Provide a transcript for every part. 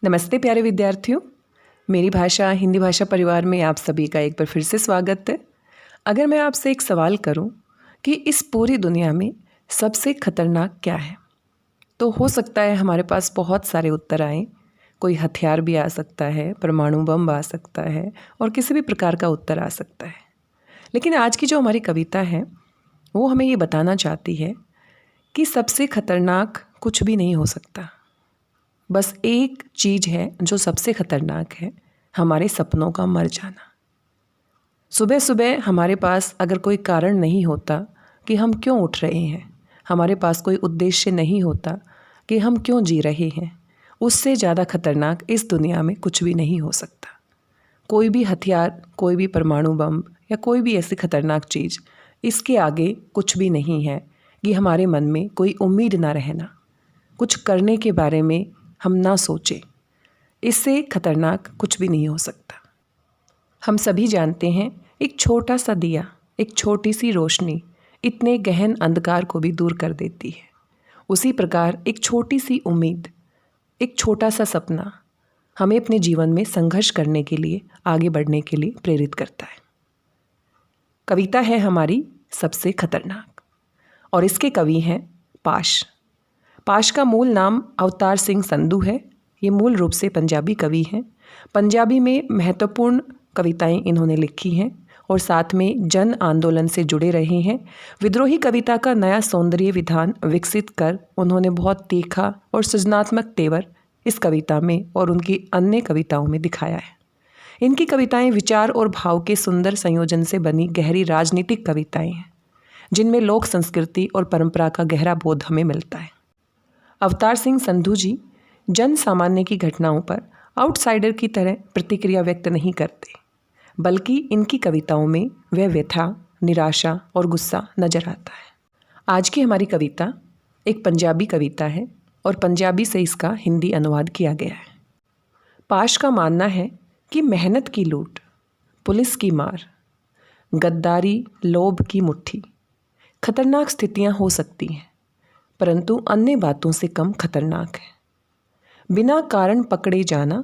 नमस्ते प्यारे विद्यार्थियों, मेरी भाषा हिंदी भाषा परिवार में आप सभी का एक बार फिर से स्वागत है। अगर मैं आपसे एक सवाल करूं कि इस पूरी दुनिया में सबसे खतरनाक क्या है, तो हो सकता है हमारे पास बहुत सारे उत्तर आएँ। कोई हथियार भी आ सकता है, परमाणु बम आ सकता है और किसी भी प्रकार का उत्तर आ सकता है। लेकिन आज की जो हमारी कविता है वो हमें ये बताना चाहती है कि सबसे खतरनाक कुछ भी नहीं हो सकता। बस एक चीज़ है जो सबसे खतरनाक है, हमारे सपनों का मर जाना। सुबह सुबह हमारे पास अगर कोई कारण नहीं होता कि हम क्यों उठ रहे हैं, हमारे पास कोई उद्देश्य नहीं होता कि हम क्यों जी रहे हैं, उससे ज़्यादा खतरनाक इस दुनिया में कुछ भी नहीं हो सकता। कोई भी हथियार, कोई भी परमाणु बम या कोई भी ऐसी खतरनाक चीज़, इसके आगे कुछ भी नहीं है कि हमारे मन में कोई उम्मीद ना रहना, कुछ करने के बारे में हम ना सोचें। इससे खतरनाक कुछ भी नहीं हो सकता। हम सभी जानते हैं, एक छोटा सा दिया, एक छोटी सी रोशनी इतने गहन अंधकार को भी दूर कर देती है। उसी प्रकार एक छोटी सी उम्मीद, एक छोटा सा सपना हमें अपने जीवन में संघर्ष करने के लिए, आगे बढ़ने के लिए प्रेरित करता है। कविता है हमारी सबसे खतरनाक और इसके कवि हैं पाश। पाश का मूल नाम अवतार सिंह संधू है। ये मूल रूप से पंजाबी कवि हैं। पंजाबी में महत्वपूर्ण कविताएं इन्होंने लिखी हैं और साथ में जन आंदोलन से जुड़े रहे हैं। विद्रोही कविता का नया सौंदर्य विधान विकसित कर उन्होंने बहुत तीखा और सृजनात्मक तेवर इस कविता में और उनकी अन्य कविताओं में दिखाया है। इनकी कविताएं विचार और भाव के सुंदर संयोजन से बनी गहरी राजनीतिक कविताएं हैं, जिनमें लोक संस्कृति और परंपरा का गहरा बोध हमें मिलता है। अवतार सिंह संधू जी जन सामान्य की घटनाओं पर आउटसाइडर की तरह प्रतिक्रिया व्यक्त नहीं करते, बल्कि इनकी कविताओं में वह व्यथा, निराशा और गुस्सा नजर आता है। आज की हमारी कविता एक पंजाबी कविता है और पंजाबी से इसका हिंदी अनुवाद किया गया है। पाश का मानना है कि मेहनत की लूट, पुलिस की मार, गद्दारी, लोभ की मुट्ठी खतरनाक स्थितियां हो सकती हैं, परंतु अन्य बातों से कम खतरनाक है। बिना कारण पकड़े जाना,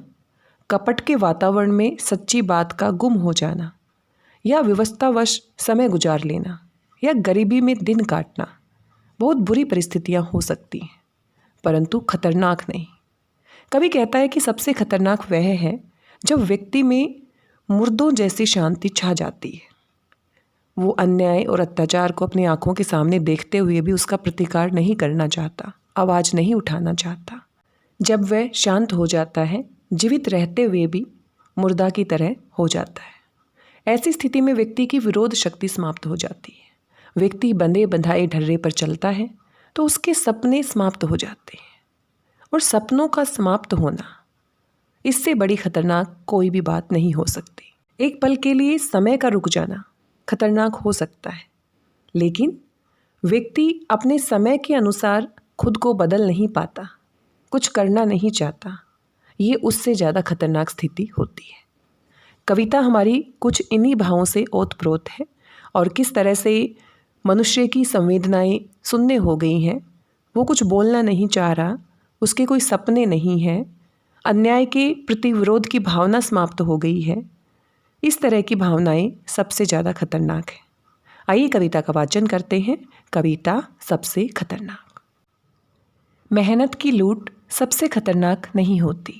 कपट के वातावरण में सच्ची बात का गुम हो जाना, या विवशतावश समय गुजार लेना, या गरीबी में दिन काटना बहुत बुरी परिस्थितियां हो सकती हैं, परंतु खतरनाक नहीं। कवि कहता है कि सबसे खतरनाक वह है जब व्यक्ति में मुर्दों जैसी शांति छा जाती है। वो अन्याय और अत्याचार को अपनी आंखों के सामने देखते हुए भी उसका प्रतिकार नहीं करना चाहता, आवाज़ नहीं उठाना चाहता। जब वह शांत हो जाता है, जीवित रहते हुए भी मुर्दा की तरह हो जाता है। ऐसी स्थिति में व्यक्ति की विरोध शक्ति समाप्त हो जाती है। व्यक्ति बंधे बंधाए ढर्रे पर चलता है तो उसके सपने समाप्त हो जाते हैं, और सपनों का समाप्त होना, इससे बड़ी खतरनाक कोई भी बात नहीं हो सकती। एक पल के लिए समय का रुक जाना खतरनाक हो सकता है, लेकिन व्यक्ति अपने समय के अनुसार खुद को बदल नहीं पाता, कुछ करना नहीं चाहता, ये उससे ज़्यादा खतरनाक स्थिति होती है। कविता हमारी कुछ इन्हीं भावों से ओतप्रोत है और किस तरह से मनुष्य की संवेदनाएं शून्य हो गई हैं। वो कुछ बोलना नहीं चाह रहा, उसके कोई सपने नहीं हैं, अन्याय के प्रति विरोध की भावना समाप्त हो गई है। इस तरह की भावनाएं सबसे ज़्यादा खतरनाक है। आइए कविता का वाचन करते हैं। कविता सबसे खतरनाक। मेहनत की लूट सबसे खतरनाक नहीं होती।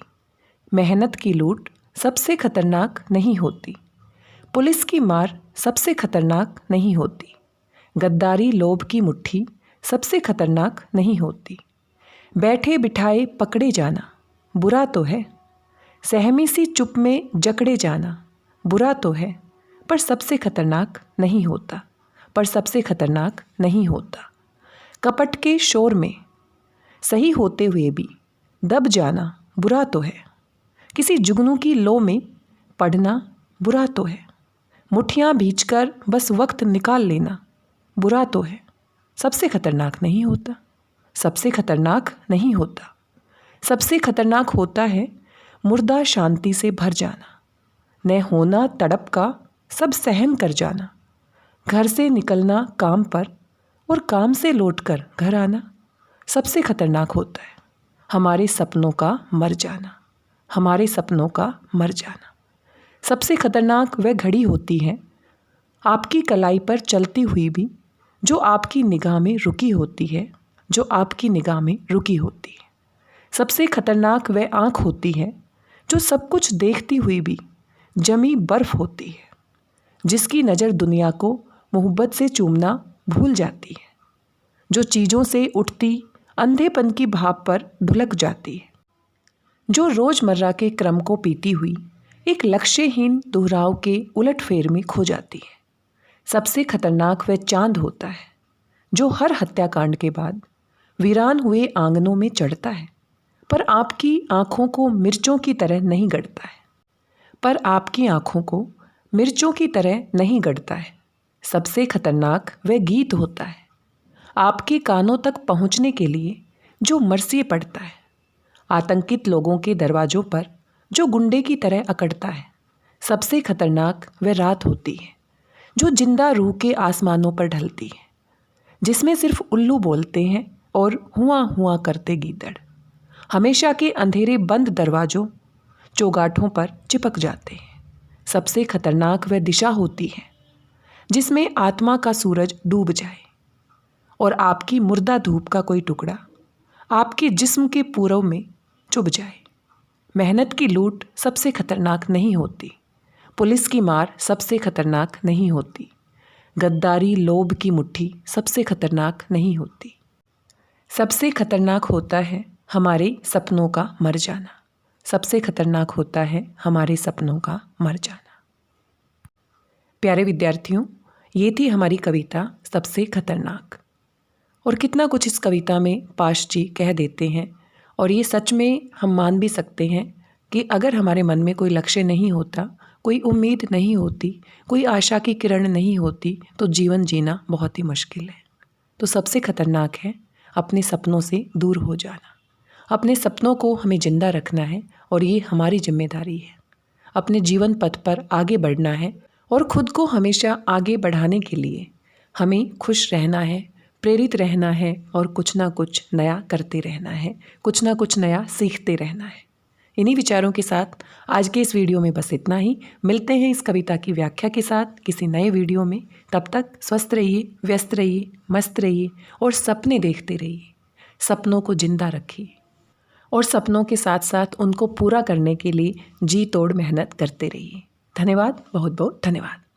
मेहनत की लूट सबसे खतरनाक नहीं होती। पुलिस की मार सबसे खतरनाक नहीं होती। गद्दारी, लोभ की मुट्ठी सबसे खतरनाक नहीं होती। बैठे बिठाए पकड़े जाना बुरा तो है, सहमी सी चुप में जकड़े जाना बुरा तो है, पर सबसे खतरनाक नहीं होता, पर सबसे खतरनाक नहीं होता। कपट के शोर में सही होते हुए भी दब जाना बुरा तो है। किसी जुगनू की लो में पढ़ना बुरा तो है। मुट्ठियाँ भींचकर बस वक्त निकाल लेना बुरा तो है, सबसे खतरनाक नहीं होता, सबसे खतरनाक नहीं होता। सबसे खतरनाक होता है मुर्दा शांति से भर जाना, न होना तड़प का सब सहन कर जाना, घर से निकलना काम पर और काम से लौटकर घर आना सबसे खतरनाक होता है। हमारे सपनों का मर जाना, हमारे सपनों का मर जाना। सबसे खतरनाक वह घड़ी होती है आपकी कलाई पर चलती हुई भी, जो आपकी निगाह में रुकी होती है, जो आपकी निगाह में रुकी होती है। सबसे खतरनाक वह आँख होती है जो सब कुछ देखती हुई भी जमी बर्फ होती है, जिसकी नज़र दुनिया को मोहब्बत से चूमना भूल जाती है, जो चीज़ों से उठती अंधेपन की भाप पर ढुलक जाती है, जो रोज़मर्रा के क्रम को पीती हुई एक लक्ष्यहीन दोहराव के उलटफेर में खो जाती है। सबसे खतरनाक वह चांद होता है जो हर हत्याकांड के बाद वीरान हुए आंगनों में चढ़ता है, पर आपकी आँखों को मिर्चों की तरह नहीं गड़ता है, पर आपकी आँखों को मिर्चों की तरह नहीं गड़ता है। सबसे खतरनाक वह गीत होता है आपके कानों तक पहुँचने के लिए जो मरसिए पड़ता है, आतंकित लोगों के दरवाज़ों पर जो गुंडे की तरह अकड़ता है। सबसे खतरनाक वह रात होती है जो जिंदा रूह के आसमानों पर ढलती है, जिसमें सिर्फ उल्लू बोलते हैं और हुआ हुआ करते गीदड़ हमेशा के अंधेरे बंद दरवाज़ों चौगाठों पर चिपक जाते हैं। सबसे खतरनाक वह दिशा होती है जिसमें आत्मा का सूरज डूब जाए और आपकी मुर्दा धूप का कोई टुकड़ा आपके जिस्म के पूरव में चुभ जाए। मेहनत की लूट सबसे खतरनाक नहीं होती, पुलिस की मार सबसे खतरनाक नहीं होती, गद्दारी लोभ की मुट्ठी सबसे खतरनाक नहीं होती। सबसे खतरनाक होता है हमारे सपनों का मर जाना। सबसे खतरनाक होता है हमारे सपनों का मर जाना। प्यारे विद्यार्थियों, ये थी हमारी कविता सबसे खतरनाक। और कितना कुछ इस कविता में पाश जी कह देते हैं, और ये सच में हम मान भी सकते हैं कि अगर हमारे मन में कोई लक्ष्य नहीं होता, कोई उम्मीद नहीं होती, कोई आशा की किरण नहीं होती, तो जीवन जीना बहुत ही मुश्किल है। तो सबसे खतरनाक है अपने सपनों से दूर हो जाना। अपने सपनों को हमें जिंदा रखना है और ये हमारी जिम्मेदारी है। अपने जीवन पथ पर आगे बढ़ना है और ख़ुद को हमेशा आगे बढ़ाने के लिए हमें खुश रहना है, प्रेरित रहना है और कुछ ना कुछ नया करते रहना है, कुछ ना कुछ नया सीखते रहना है। इन्हीं विचारों के साथ आज के इस वीडियो में बस इतना ही। मिलते हैं इस कविता की व्याख्या के साथ किसी नए वीडियो में। तब तक स्वस्थ रहिए, व्यस्त रहिए, मस्त रहिए और सपने देखते रहिए। सपनों को जिंदा रखिए और सपनों के साथ साथ उनको पूरा करने के लिए जी तोड़ मेहनत करते रहिए। धन्यवाद, बहुत बहुत धन्यवाद।